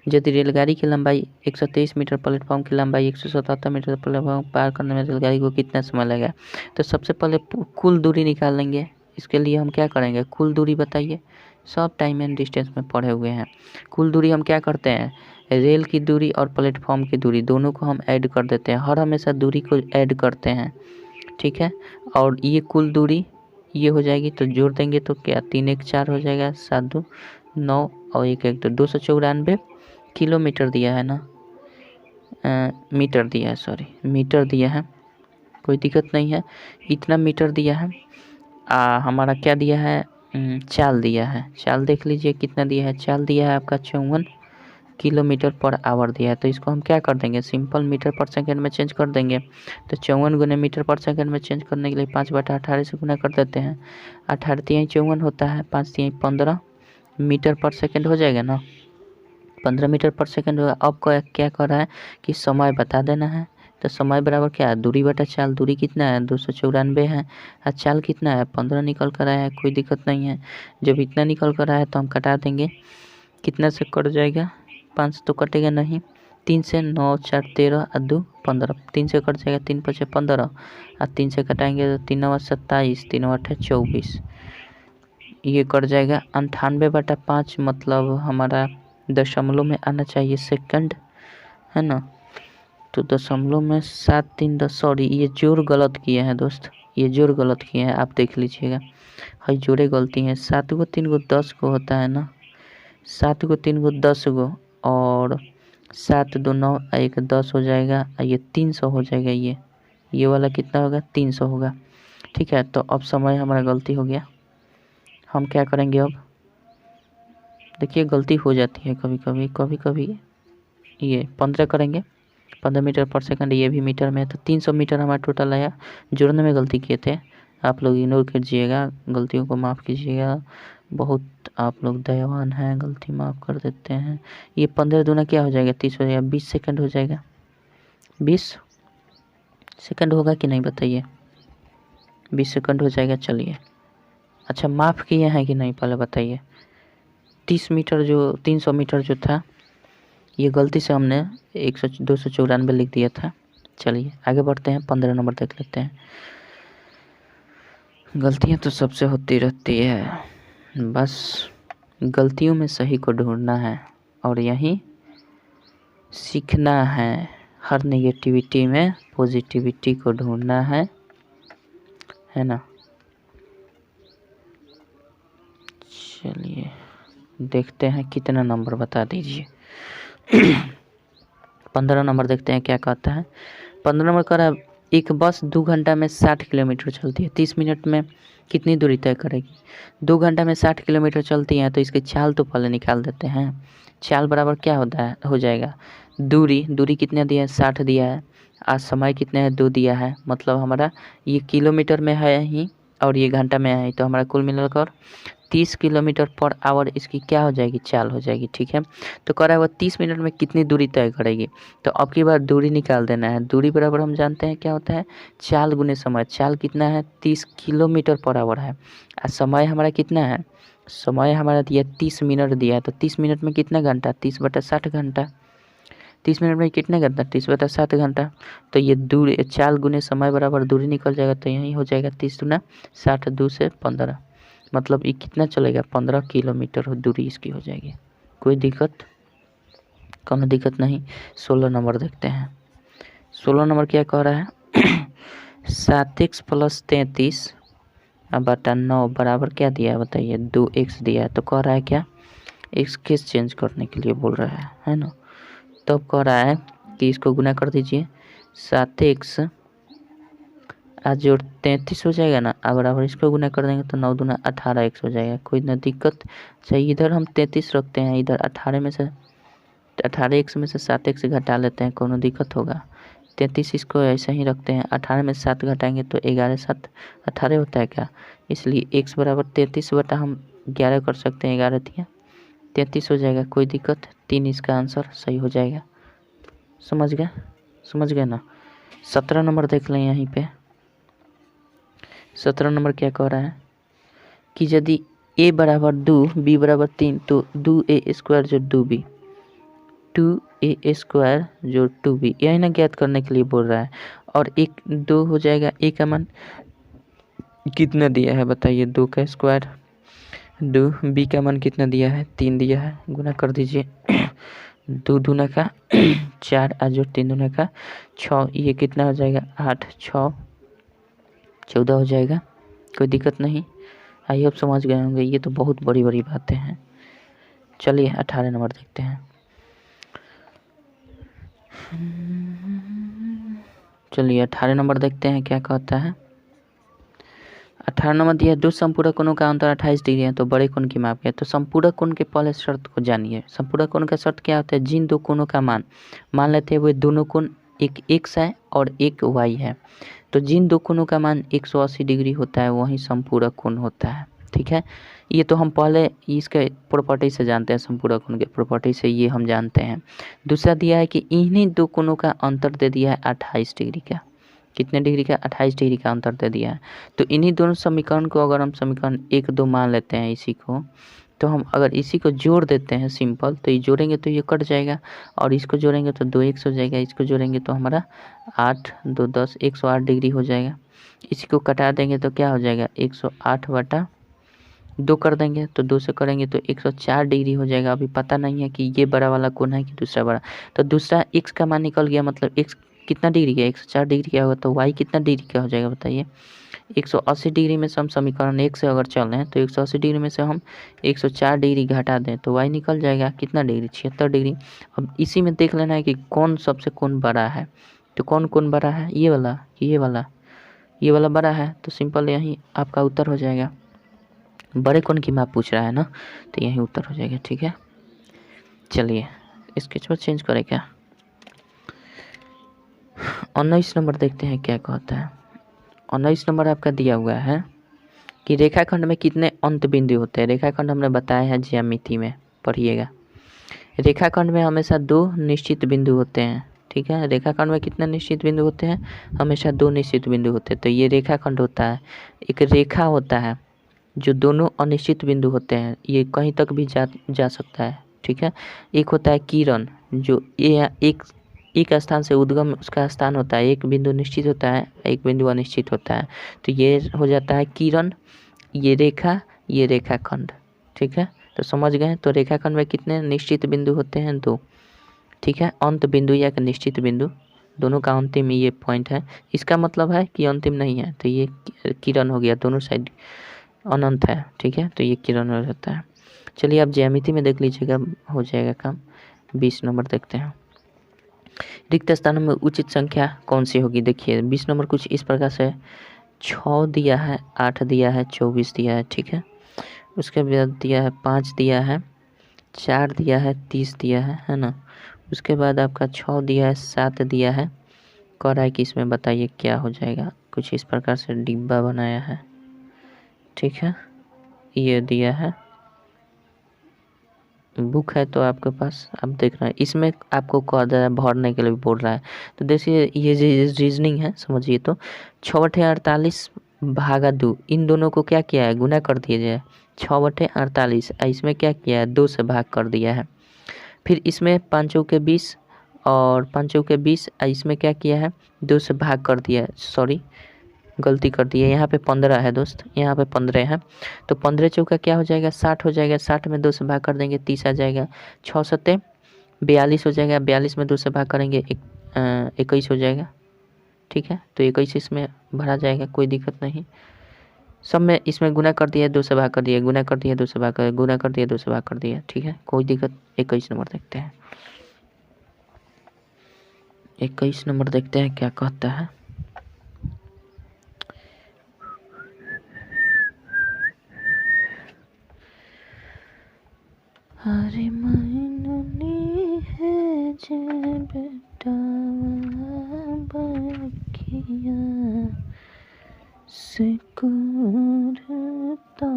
Speaker 1: यदि रेलगाड़ी की लंबाई 123 मीटर, प्लेटफॉर्म की लंबाई 177 मीटर, प्लेटफॉर्म पार करने में रेलगाड़ी को कितना समय लगेगा। तो सबसे पहले कुल दूरी निकाल लेंगे। इसके लिए हम क्या करेंगे, कुल दूरी बताइए, सब टाइम एंड डिस्टेंस में पढ़े हुए हैं। कुल दूरी हम क्या करते हैं, रेल की दूरी और प्लेटफॉर्म की दूरी दोनों को हम ऐड कर देते हैं, हर हमेशा दूरी को ऐड करते हैं, ठीक है। और ये कुल दूरी ये हो जाएगी तो जोड़ देंगे तो क्या 3 1 4 हो जाएगा, 7 2 9 और 1 1 तो 294 किलोमीटर दिया है ना, मीटर दिया है, सॉरी मीटर दिया है, कोई दिक्कत नहीं है, इतना मीटर दिया है। हमारा क्या दिया है, चाल दिया है, चाल देख लीजिए कितना दिया है, चाल दिया है आपका 54 किलोमीटर पर आवर दिया है। तो इसको हम क्या कर देंगे, सिंपल मीटर पर सेकंड में चेंज कर देंगे। तो 54 गुना मीटर पर सेकंड में चेंज करने के लिए 5/18 से गुना कर देते हैं, 18 तिहाई 54 होता है, 5 तिहाई 15 मीटर पर सेकंड हो जाएगा ना, 15 मीटर पर सेकंड होगा। अब क्या कर रहा है कि समय बता देना है, तो समय बराबर क्या है, दूरी बटा चाल, दूरी कितना है 294 है और चाल कितना है 15 निकल कर आया है, कोई दिक्कत नहीं है। जब इतना निकल कर आया है तो हम कटा देंगे, कितना से कट जाएगा, 5 तो कटेगा नहीं, 3 से 9 4 13 और 2 15, 3 से कट जाएगा, 3 5 15 और 3 से कटाएंगे तो 3 9 27, 3 8 24, ये कट जाएगा 98/5 मतलब हमारा दशमलव में आना चाहिए सेकंड, है ना। तो दशमलव में 7 3 10, सॉरी ये जोड़ गलत किए हैं दोस्त, ये जोड़ गलत किए हैं, आप देख लीजिएगा, हई जोड़े गलती हैं, 7 को 3 को 10 को होता है ना, 7 को 3 को 10 को और 7 2 9 1 10 हो जाएगा, ये 300 हो जाएगा, ये वाला कितना होगा 300 होगा, ठीक है। तो अब समय हमारा गलती हो गया, हम क्या करेंगे अब, देखिए गलती हो जाती है कभी कभी, ये 15 करेंगे, 15 मीटर पर सेकंड, ये भी मीटर में है तो 300 मीटर हमारा टोटल आया। जोड़ने में गलती किए थे, आप लोग इग्नोर कीजिएगा, गलतियों को माफ़ कीजिएगा, बहुत आप लोग दयावान हैं, गलती माफ़ कर देते हैं। ये 15 दूना क्या हो जाएगा 30 हो जाएगा, 20 सेकंड हो जाएगा, 20 सेकंड होगा कि नहीं बताइए, 20 सेकंड हो जाएगा। चलिए अच्छा माफ़ किए हैं कि नहीं पहले बताइए, 30 मीटर जो 300 मीटर जो था ये गलती से हमने 294 लिख दिया था। चलिए आगे बढ़ते हैं, 15 नंबर देख लेते हैं। गलतियां तो सबसे होती रहती है, बस गलतियों में सही को ढूंढना है और यही सीखना है, हर नेगेटिविटी में पॉजिटिविटी को ढूंढना है ना। चलिए देखते हैं कितना नंबर बता दीजिए। 15 नंबर देखते हैं क्या कहता है। 15 नंबर कह रहा है एक बस 2 घंटा में 60 किलोमीटर चलती है, 30 मिनट में कितनी दूरी तय करेगी। 2 घंटा में 60 किलोमीटर चलती है तो इसकी चाल तो पहले निकाल देते हैं। चाल बराबर क्या होता है, हो जाएगा दूरी कितना दिया है, 60 दिया है, आज समय कितने है, 2 दिया है, मतलब हमारा ये किलोमीटर में है ही और ये घंटा में है, तो हमारा कुल मिलाकर 30 किलोमीटर पर आवर इसकी क्या हो जाएगी, चाल हो जाएगी। ठीक है, तो कह रहा है वो 30 मिनट में कितनी दूरी तय करेगी। तो अब की बार दूरी निकाल देना है। दूरी बराबर हम जानते हैं क्या होता है, चाल गुने समय। चाल कितना है, 30 किलोमीटर पर आवर है। और समय हमारा कितना है, समय हमारा दिया 30 मिनट दिया है, तो 30 मिनट में कितना घंटा, 30/60 घंटा। 30 मिनट में कितने घंटा, 30/7 घंटा। तो ये दूरी चाल गुने समय बराबर दूरी निकल जाएगा, तो यही हो जाएगा 30 दूना 60, 2 से 15, मतलब ये कितना चलेगा, 15 किलोमीटर दूरी इसकी हो जाएगी। कोई दिक्कत, कोनो दिक्कत नहीं। 16 नंबर देखते हैं। 16 नंबर क्या कह रहा है 7x + 33 बटा 9 बराबर क्या दिया है बताइए, 2x दिया है। तो कह रहा है क्या, x केस चेंज करने के लिए बोल रहा है ना। तो कह रहा है कि इसको गुना कर दीजिए, 7x आज जो 33 हो जाएगा ना, अब बराबर इसको गुना कर देंगे तो 9 दूना 18x हो जाएगा। कोई ना दिक्कत। चाहिए इधर हम 33 रखते हैं, इधर 18 में से 18x में से 7x घटा लेते हैं, कोनो दिक्कत होगा। 33 इसको ऐसे ही रखते हैं, 18 में 7 घटाएंगे तो 11 7 18 होता है क्या, इसलिए x बराबर 33 बटा हम 11 कर सकते हैं, 11 दिया 33 हो जाएगा। कोई दिक्कत, 3 इसका आंसर सही हो जाएगा। समझ गए ना। 17 नंबर देख लें यहीं पे। 17 नंबर क्या कह रहा है कि यदि a बराबर 2 b बराबर 3 तो 2a² जो 2b 2a² जो 2b यही ना ज्ञात करने के लिए बोल रहा है। और 1 2 हो जाएगा, a का मान कितना दिया है बताइए, 2 का स्क्वायर 2, b का मान कितना दिया है, 3 दिया है, गुना कर दीजिए 2 दूना का 4 आज 3 दूना का 6, ये कितना हो जाएगा 8 6 14 हो जाएगा। कोई दिक्कत नहीं, आई होप समझ गए होंगे। ये तो बहुत बड़ी बड़ी बातें हैं। चलिए 18 नंबर देखते हैं। चलिए 18 नंबर देखते हैं क्या कहता है। 18 नंबर दिया है, दो संपूरक कोणों का अंतर 28 डिग्री है तो बड़े कोण की माप है। तो संपूरक कोण के पहले शर्त को जानिए। संपूरक कोण का शर्त क्या होता है, जिन दो कोणों का मान लेते हैं वो दोनों कोण एक x है और एक y है। तो जिन दो कोणों का मान 180 डिग्री होता है वही संपूरक कोण होता है। ठीक है, ये तो हम पहले इसके प्रॉपर्टी से जानते हैं, संपूरक कोण के प्रॉपर्टी से ये हम जानते हैं। दूसरा दिया है कि इन्हीं दो कोणों का अंतर दे दिया है 28 डिग्री का। कितने डिग्री का, 28 डिग्री का अंतर दे दिया है। तो इन्हीं दोनों समीकरण को अगर हम समीकरण 1 2 मान लेते हैं इसी को, तो हम अगर इसी को जोड़ देते हैं सिंपल, तो ये जोड़ेंगे तो ये कट जाएगा और इसको जोड़ेंगे तो 2x हो जाएगा, इसको जोड़ेंगे तो हमारा 8 2 10 108 डिग्री हो जाएगा। इसी को कटा देंगे तो क्या हो जाएगा, 108 बटा 2 कर देंगे तो 2 से करेंगे तो 104 डिग्री हो जाएगा। अभी पता नहीं है कि ये बड़ा वाला कोण है कि दूसरा बड़ा, तो दूसरा x का मान निकल गया, मतलब x कितना डिग्री का, 104 डिग्री का होगा। तो y कितना डिग्री का हो जाएगा बताइए, 180 डिग्री में से हम समीकरण 1 से अगर चल रहे हैं तो 180 डिग्री में से हम 104 डिग्री घटा दें तो y निकल जाएगा कितना डिग्री, 76 डिग्री। अब इसी में देख लेना है कि कौन सबसे कोण बड़ा है। तो कौन कोण बड़ा है, ये वाला कि ये वाला, ये वाला बड़ा है, तो सिंपल यही आपका उत्तर हो जाएगा। बड़े कोण की माप पूछ रहा है ना, तो यही उत्तर हो जाएगा। ठीक है, चलिए स्केच पर चेंज करें क्या। 19 नंबर देखते हैं क्या कहता है। 19 नंबर आपका दिया हुआ है कि रेखाखंड में कितने अंत बिंदु होते हैं। रेखाखंड हमने बताया है ज्यामिति में, पढ़िएगा। रेखाखंड में हमेशा 2 निश्चित बिंदु होते हैं। ठीक है, रेखाखंड में कितने निश्चित बिंदु होते हैं, हमेशा 2 निश्चित बिंदु होते हैं। तो ये रेखाखंड होता है। एक रेखा होता है जो दोनों अनिश्चित बिंदु होते हैं, ये कहीं तक भी जा सकता है। ठीक है, एक होता है किरण, जो ये एक स्थान से उद्गम उसका स्थान होता है, एक बिंदु निश्चित होता है, एक बिंदु अनिश्चित होता है। तो ये हो जाता है किरण, ये रेखा, ये रेखाखंड। ठीक है, तो समझ गए। तो रेखाखंड में कितने निश्चित बिंदु होते हैं, 2। ठीक है, अंत बिंदु या निश्चित बिंदु दोनों का अंतिम ये पॉइंट है। इसका मतलब है कि अंतिम नहीं है, तो ये किरण हो गया, दोनों साइड अनंत है। ठीक है, तो ये किरण हो जाता है। चलिए आप ज्यामिति में देख लीजिएगा, हो जाएगा काम। 20 नंबर देखते हैं। रिक्त स्थानों में उचित संख्या कौन सी होगी? देखिए 20 नंबर कुछ इस प्रकार से 6 दिया है, 8 दिया है, 24 दिया है, ठीक है। उसके बाद दिया है 5 दिया है, 4 दिया है, 30 दिया है ना। उसके बाद आपका 6 दिया है, 7 दिया है। कह रहा है कि इसमें बताइए क्या हो जाएगा। कुछ इस प्रकार से डिब्बा बनाया है, ठीक है। ये दिया है, बुक है तो आपके पास, आप देख रहे हैं इसमें आपको कह दे रहा है भरने के लिए भी बोल रहा है। तो देखिए ये रीजनिंग है, समझिए। तो 6/48 भागा 2, इन दोनों को क्या किया है, गुना कर दिया जाए। 6/48 इसमें क्या किया है, 2 से भाग कर दिया है। फिर इसमें 5 चौके 20 और 5 चौके 20, इसमें क्या किया है, 2 से भाग कर दिया है। सॉरी गलती कर दी है, यहाँ पे 15 है दोस्त, यहाँ पे 15 है। तो 15 चौका क्या हो जाएगा, 60 हो जाएगा। 60 में 2 से भाग कर देंगे, 30 आ जाएगा। 6 सत्ते 42 हो जाएगा। 42 में 2 से भाग करेंगे, 21 हो जाएगा, ठीक है। तो 21 इसमें भरा जाएगा, कोई दिक्कत नहीं। सब में इसमें गुना कर दिया, 2 से भाग कर दिया, गुना कर दिया, 2 से भाग कर, गुना कर दिया, 2 से भाग कर दिया, ठीक है, कोई दिक्कत। 21 नंबर देखते हैं। 21 नंबर देखते हैं क्या कहता है। अरे मैंने है जे बेटा बखिया से करता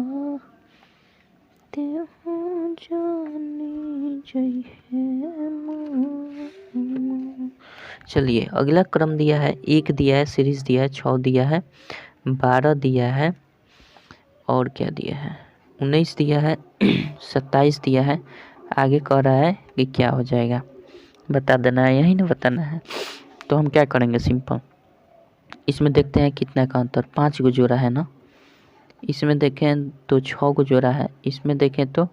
Speaker 1: ते हो जानी चाहिए। चलिए अगला क्रम दिया है, 1 दिया है, सीरीज दिया है, 6 दिया है, 12 दिया है, और क्या दिया है, 19 दिया है, 27 दिया है। आगे कह रहा है कि क्या हो जाएगा, बता देना है, यही ना बताना है। तो हम क्या करेंगे, सिंपल। इसमें देखते हैं कितना का अंतर, 5 को जोड़ा है ना। इसमें देखें तो 6 को जोड़ा है, इसमें देखें तो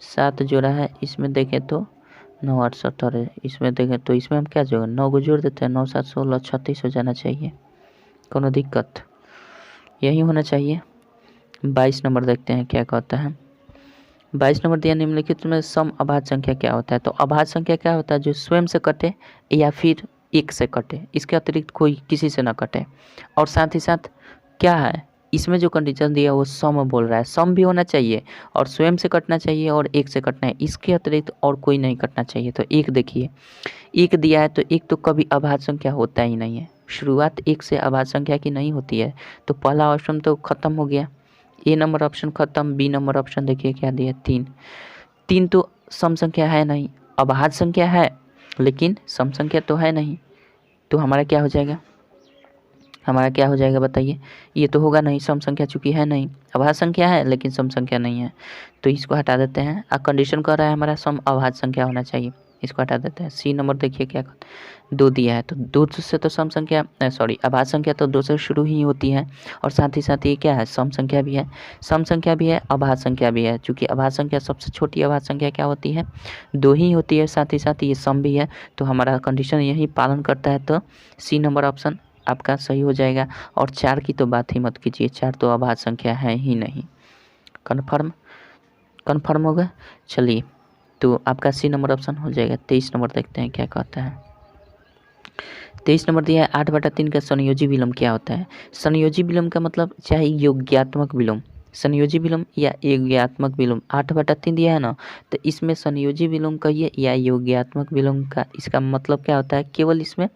Speaker 1: 7 जोड़ा है, इसमें देखें तो 9 8 17 है। इसमें देखें तो इसमें हम क्या जोड़े, 9 को जोड़ देते हैं, 9 7 16 36 हो जाना चाहिए, कोनो दिक्कत, यही होना चाहिए। 22 नंबर देखते हैं क्या कहता है। 22 नंबर दिया, निम्नलिखित में सम अभाज्य संख्या क्या होता है? तो अभाज्य संख्या क्या होता है, जो स्वयं से कटे या फिर 1 से कटे, इसके अतिरिक्त कोई किसी से ना कटे। और साथ ही साथ क्या है, इसमें जो कंडीशन दिया वो सम बोल रहा है, सम भी होना चाहिए और स्वयं से कटना चाहिए और 1 से कटना है, इसके अतिरिक्त और कोई नहीं कटना चाहिए। तो 1 देखिए, 1 दिया है तो 1 तो कभी अभाज्य संख्या होता ही नहीं है, शुरुआत 1 से अभाज्य संख्या की नहीं होती है। तो पहला ऑप्शन तो खत्म हो गया, ए नंबर ऑप्शन खत्म। बी नंबर ऑप्शन देखिए क्या दिया, 3। 3 तो सम संख्या है नहीं, अभाज्य संख्या है लेकिन सम संख्या तो है नहीं। तो हमारा क्या हो जाएगा, हमारा क्या हो जाएगा बताइए, ये तो होगा नहीं, सम संख्या चूंकि है नहीं, अभाज्य संख्या है लेकिन सम संख्या नहीं है, तो इसको हटा देते हैं। कंडीशन कर रहा है हमारा सम अभाज्य संख्या होना चाहिए, इसको हटा देते हैं। सी नंबर देखिए क्या, 2 दिया है, तो 2 से तो सम संख्या सॉरी अभाज्य संख्या तो 2 से शुरू ही होती है, और साथ ही साथ ये क्या है, सम संख्या भी है, सम संख्या भी है, अभाज्य संख्या भी है। चूँकि अभाज्य संख्या सबसे छोटी अभाज्य संख्या क्या होती है, 2 ही होती है, साथ ही साथ ये सम भी है। तो हमारा कंडीशन यही पालन करता है, तो सी नंबर ऑप्शन आपका सही हो जाएगा। और 4 की तो बात ही मत कीजिए, 4 तो अभाज्य संख्या है ही नहीं। कन्फर्म होगा। चलिए तो आपका सी नंबर ऑप्शन हो जाएगा। 23 नंबर देखते हैं क्या कहता है। 23 नंबर दिया है, 8/3 का संयोजी विलोम क्या होता है? संयोजी विलोम का मतलब चाहे योगात्मक विलोम, संयोजी विलोम या योगात्मक विलोम, 8/3 दिया है ना, तो इसमें संयोजी विलोम कहिए या योगात्मक विलोम का, इसका मतलब क्या होता है, केवल इसमें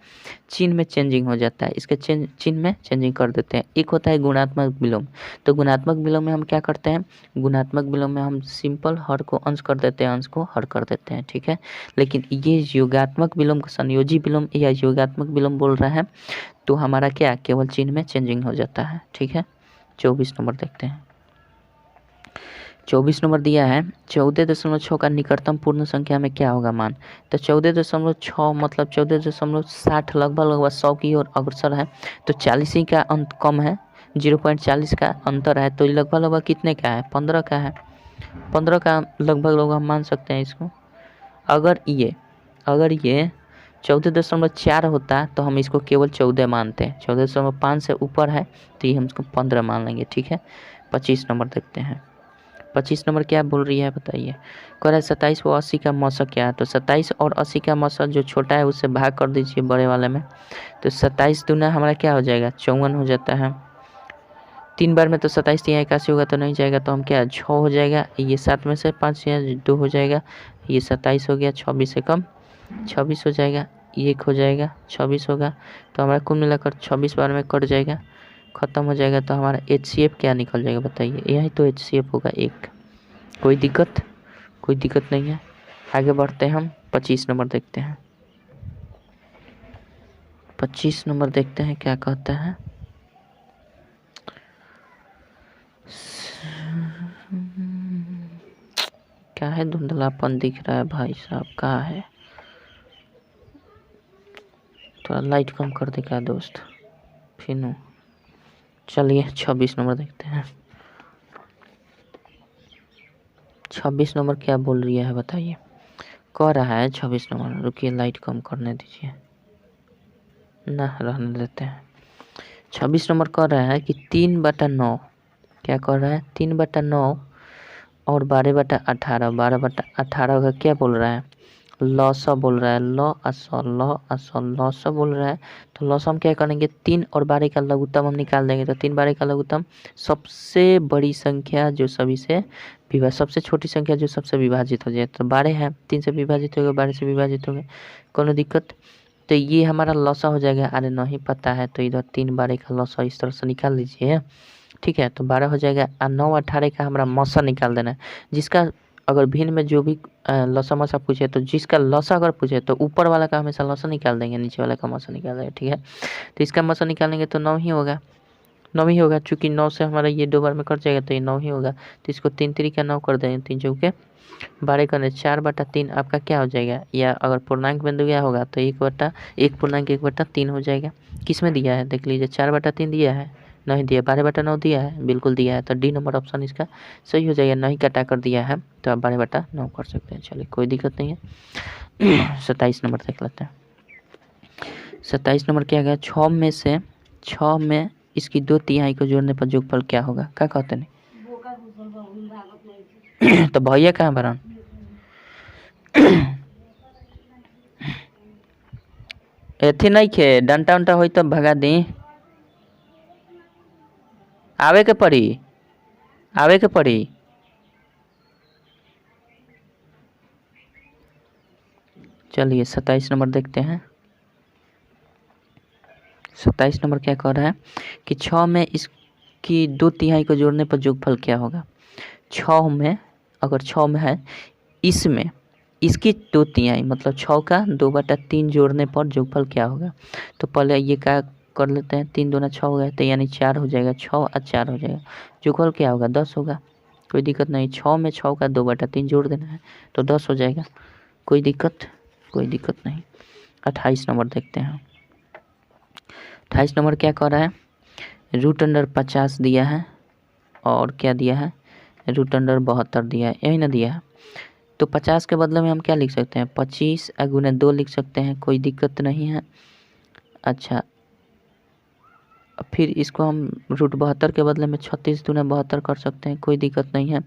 Speaker 1: चिन्ह में चेंजिंग हो जाता है, इसके चिन्ह में चेंजिंग कर देते हैं। एक होता है गुणात्मक विलोम, तो गुणात्मक विलोम में हम क्या करते हैं, गुणात्मक विलोम में हम सिंपल हर को अंश कर देते हैं, अंश को हर कर देते हैं, ठीक है। लेकिन ये योगात्मक विलोम, संयोजी विलोम या योगात्मक विलोम बोल रहा है, तो हमारा क्या, केवल चिन्ह में चेंजिंग हो जाता है, ठीक है। 24 नंबर देखते हैं। 24 नंबर दिया है, 14.6 का निकटतम पूर्ण संख्या में क्या होगा मान? तो 14.6 मतलब 14.60 लगभग 100 की ओर अग्रसर है, तो 40 ही का अंत कम है, 0.40 का अंतर है, तो लगभग कितने का है, 15 का है, 15 का लगभग हम मान सकते हैं इसको। अगर ये 14.4 होता तो हम इसको केवल 14 मानते हैं, 14.5 से ऊपर है तो ये हम इसको 15 मान लेंगे, ठीक है। 25 नंबर देखते हैं। 25 नंबर क्या बोल रही है बताइए। कह रहा है 27 व 80 का मौसा क्या है। तो 27 और 80 का मौसा जो छोटा है उससे भाग कर दीजिए बड़े वाले में। तो 27 दूना हमारा क्या हो जाएगा 54 हो जाता है। 3 बार में तो 27 यहाँ 81 होगा तो नहीं जाएगा, तो हम क्या 6 हो जाएगा। ये 7 में से 5 या 2 हो जाएगा। ये 27 हो गया, 26 से कम 26 हो जाएगा, 1 हो जाएगा 26 होगा। तो हमारा कुल मिलाकर 26 बार में कट जाएगा, ख़त्म हो जाएगा। तो हमारा HCF क्या निकल जाएगा बताइए। यही तो HCF होगा 1। कोई दिक्कत नहीं है। आगे बढ़ते हैं हम 25 नंबर देखते हैं। 25 नंबर देखते हैं क्या कहता है। क्या है धुंधलापन दिख रहा है भाई साहब, कहाँ है। थोड़ा लाइट कम कर दे क्या दोस्त फिनू। चलिए 26 नंबर देखते हैं। 26 नंबर क्या बोल रही है बताइए। कह रहा है 26 नंबर, रुकिए लाइट कम करने दीजिए ना, रहने देते हैं। 26 नंबर कह रहा है कि 3/9 क्या कह रहा है 3/9 और 12/18। 12/18 का क्या बोल रहा है लॉसा बोल रहा है। लॉसा बोल रहा है। तो लॉसा हम क्या करेंगे 3 और 12 का लघुत्तम हम निकाल देंगे। तो 3 12 का लघुत्तम सबसे बड़ी संख्या जो सभी से सबसे छोटी संख्या जो सबसे विभाजित हो जाए। तो 12 है, 3 से विभाजित हो गया, 12 से विभाजित हो गया, कोनो दिक्कत। तो ये हमारा लॉसा हो जाएगा। अरे नहीं पता है तो इधर 3 12 का लॉसा इस तरह से निकाल लीजिए, ठीक है। तो 12 हो जाएगा। 9 18 का हमारा मौसा निकाल देना है। जिसका अगर भिन्न में जो भी लौसा मौसा पूछे, तो जिसका लौसा अगर पूछे तो ऊपर वाला का हमेशा लौसा निकाल देंगे, नीचे वाला का मौसा निकाल देंगे, ठीक है। तो इसका मौसा निकालेंगे तो 9 ही होगा, 9 ही होगा। चूँकि 9 से हमारा ये 2 बार में कट जाएगा तो ये 9 ही होगा। तो इसको 3 3 9 कर देंगे, 3 चौके 12 करने 4/3 आपका क्या हो जाएगा। या अगर पूर्णांक बिंदु क्या होगा तो 1/1 हो जाएगा। किस में दिया है देख लीजिए, 4/3 दिया है, नहीं दिया। 12/9 दिया है, बिल्कुल दिया है। तो डी नंबर ऑप्शन इसका सही हो जाएगा। नहीं कटा कर दिया है तो आप 12/9 कर सकते हैं। चलिए कोई दिक्कत नहीं है। 27 नंबर देख लेते हैं। 27 नंबर क्या गया 6 में इसकी 2/3 को जोड़ने पर योगफल क्या होगा। क्या कहते नहीं तो भैया कहाँ बरन एथी नहीं खे डंटा उंटा हो तो भगा दी, आवे के पड़ी। चलिए 27 नंबर देखते हैं। 27 नंबर क्या कह रहा है कि 6 में इसकी 2/3 को जोड़ने पर योगफल क्या होगा। 6 में अगर 6 में है, इसमें इसकी 2/3 मतलब 6 का 2/3 जोड़ने पर योगफल क्या होगा। तो पहले ये क्या कर लेते हैं, 3 दूना 6 हो गया, तो यानी 4 हो जाएगा। 6 और 4 हो जाएगा, योगफल क्या होगा 10 होगा। कोई दिक्कत नहीं। 6 में 6 का 2/3 जोड़ देना है तो 10 हो जाएगा। कोई दिक्कत नहीं। 28 नंबर देखते हैं। 28 नंबर क्या कह रहा है √50 दिया है और क्या दिया है √72 दिया है, यही ना दिया है। तो 50 के बदले में हम क्या लिख सकते हैं 25 गुने 2 लिख सकते हैं, कोई दिक्कत नहीं है। अच्छा फिर इसको हम √72 के बदले में 36 दूना 72 कर सकते हैं, कोई दिक्कत नहीं है।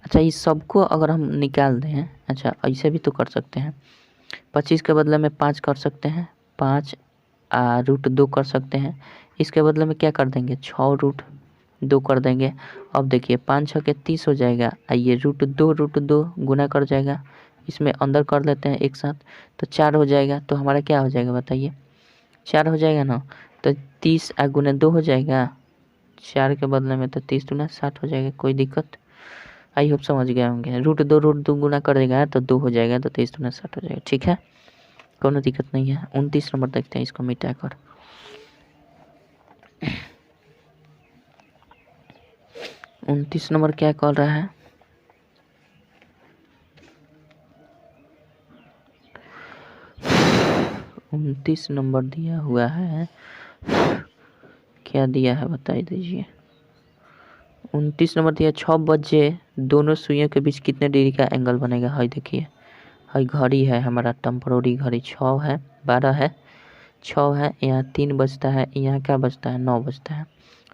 Speaker 1: अच्छा इस सबको अगर हम निकाल दें, अच्छा ऐसे भी तो कर सकते हैं। 25 के बदले में 5 कर सकते हैं, 5 √2 कर सकते हैं। इसके बदले में क्या कर देंगे 6 √2 कर देंगे। अब देखिए 5 6 के 30 हो जाएगा। ये √2 गुना कर जाएगा, इसमें अंदर कर लेते हैं एक साथ, तो 4 हो जाएगा। तो हमारा क्या हो जाएगा बताइए 4 हो जाएगा ना। तो 30 गुना 2 हो जाएगा, 4 के बदले में तो 30 दूना 60 हो जाएगा। कोई दिक्कत, आई होप समझ गए होंगे। √2 गुना कर देगा तो 2 हो जाएगा, तो 30 दूना 60 हो जाएगा, ठीक है कोनो दिक्कत नहीं है। 29 नंबर देखते हैं, इसको मिटा कर। 29 नंबर क्या कर रहा है 29 नंबर दिया हुआ है, क्या दिया है बता दीजिए। 29 नंबर दिया 6 बजे दोनों सुइयों के बीच कितने डिग्री का एंगल बनेगा। हाई देखिए, हाई घड़ी है हमारा टेम्पोररी घड़ी, 6 है 12 है 6 है, यहाँ 3 बजता है, यहाँ क्या बजता है 9 बजता है।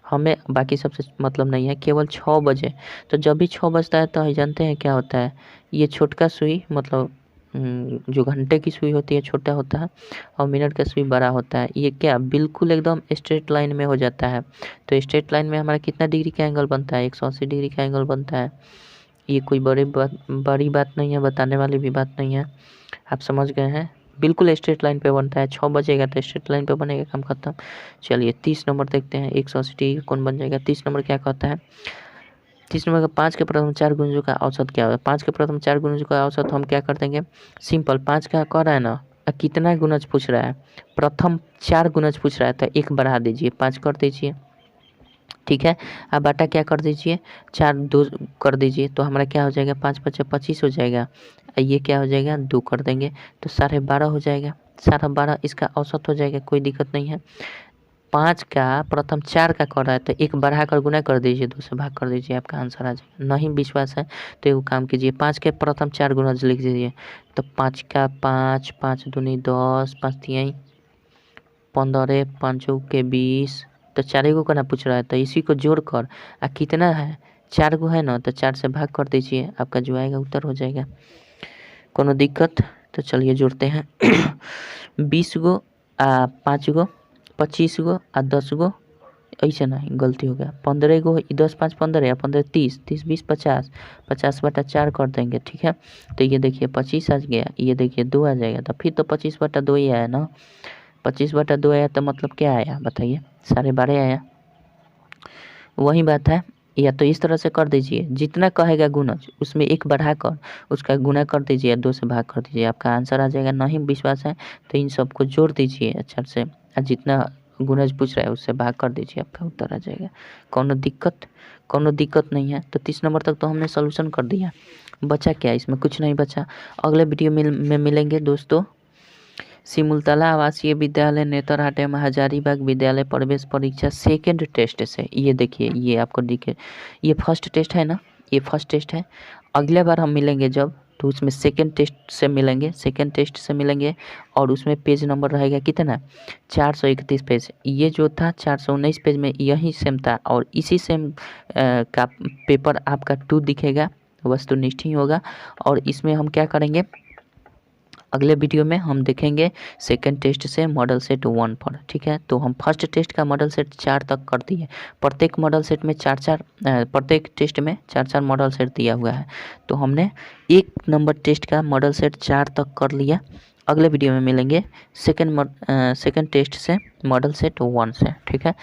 Speaker 1: हमें बाकी सबसे मतलब नहीं है, केवल 6 बजे। तो जब भी 6 बजता है तो जानते हैं क्या होता है, ये छोटका सुई मतलब जो घंटे की सुई होती है छोटा होता है और मिनट का सुई बड़ा होता है, ये क्या बिल्कुल एकदम स्ट्रेट लाइन में हो जाता है। तो स्ट्रेट लाइन में हमारा कितना डिग्री का एंगल बनता है, 180 डिग्री का एंगल बनता है। ये कोई बड़ी बात नहीं है, बताने वाली भी बात नहीं है, आप समझ गए हैं। बिल्कुल स्ट्रेट लाइन पे बनता है, 6 बजेगा तो स्ट्रेट लाइन पे बनेगा, काम खत्म। चलिए 30 नंबर देखते हैं, 180 डिग्री कौन बन जाएगा। 30 नंबर क्या कहता है, 30 नंबर का 5 के प्रथम 4 गुणजों का औसत क्या होगा। 5 के प्रथम 4 गुणजों का औसत हम क्या कर देंगे, सिंपल 5 का कह रहा है ना, कितना गुणज पूछ रहा है, प्रथम 4 गुणज पूछ रहा है, तो 1 बढ़ा दीजिए, 5 कर दीजिए, ठीक है। अब बाटा क्या कर दीजिए, 4 2 कर दीजिए, तो हमारा क्या हो जाएगा, 5 5 25 हो जाएगा। ये क्या हो जाएगा, 2 कर देंगे तो 12.5 हो जाएगा, 12.5 इसका औसत हो जाएगा, कोई दिक्कत नहीं है। 5 का प्रथम 4 का कर रहा है तो 1 बढ़ाकर गुना कर दीजिए, 2 से भाग कर दीजिए, आपका आंसर आ जाएगा। नहीं विश्वास है तो एक काम कीजिए, 5 के प्रथम 4 गुना लिख दीजिए, तो 5 का 5, 5 दूनी 10, 5 तिहाई 15, 5 के 20, तो 4 गो का ना पूछ रहा है, तो इसी को जोड़ कर कितना है, 4 गो है ना, तो 4 से भाग कर दीजिए, आपका जो आएगा उत्तर हो जाएगा। कोनो दिक्कत, तो चलिए जोड़ते हैं 20 गो 5 गो 25 गो 10 गो, ऐसे नहीं गलती हो गया, 15 गो 10 5 15 या 15 30 30 20 50, 50/4 कर देंगे, ठीक है। तो ये देखिए 25 आ गया, ये देखिए 2 आ जाएगा, तो फिर तो 25/2 ही आया ना, 25/2 आया तो मतलब क्या आया बताइए, 12.5 आया। वही बात है, या तो इस तरह से कर दीजिए, जितना कहेगा गुणज उसमें 1 बढ़ाकर उसका गुना कर दीजिए, 2 से भाग कर दीजिए, आपका आंसर आ जाएगा। नहीं विश्वास है तो इन सबको जोड़ दीजिए अच्छा से, जितना गुणज पूछ रहा है उससे भाग कर दीजिए, आपका उत्तर आ जाएगा। कोनो दिक्कत नहीं है। तो 30 नंबर तक तो हमने सोल्यूशन कर दिया, बचा क्या, इसमें कुछ नहीं बचा। अगले वीडियो में मिलेंगे दोस्तों। सिमुलतला आवासीय विद्यालय नेतरहाट हजारीबाग विद्यालय प्रवेश परीक्षा सेकंड टेस्ट से, ये देखिए ये आपको दिखे, ये फर्स्ट टेस्ट है ना, ये फर्स्ट टेस्ट है। अगले बार हम मिलेंगे जब, तो उसमें सेकंड टेस्ट से मिलेंगे, सेकंड टेस्ट से मिलेंगे और उसमें पेज नंबर रहेगा कितना, 431 पेज। ये जो था 419 पेज में यही सेम था, और इसी सेम का पेपर आपका 2 दिखेगा, वस्तुनिष्ठ ही होगा। और इसमें हम क्या करेंगे, अगले वीडियो में हम देखेंगे सेकंड टेस्ट से मॉडल सेट 1 पर, ठीक है। तो हम फर्स्ट टेस्ट का मॉडल सेट 4 तक कर दिए, प्रत्येक मॉडल सेट में 4 प्रत्येक टेस्ट में 4 मॉडल सेट दिया हुआ है, तो हमने 1 नंबर टेस्ट का मॉडल सेट 4 तक कर लिया। अगले वीडियो में मिलेंगे सेकंड टेस्ट से मॉडल सेट 1 से, ठीक है।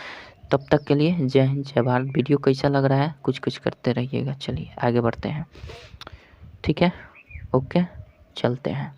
Speaker 1: तब तक के लिए जय हिंद जय भारत। वीडियो कैसा लग रहा है कुछ करते रहिएगा। चलिए आगे बढ़ते हैं, ठीक है, ओके चलते हैं।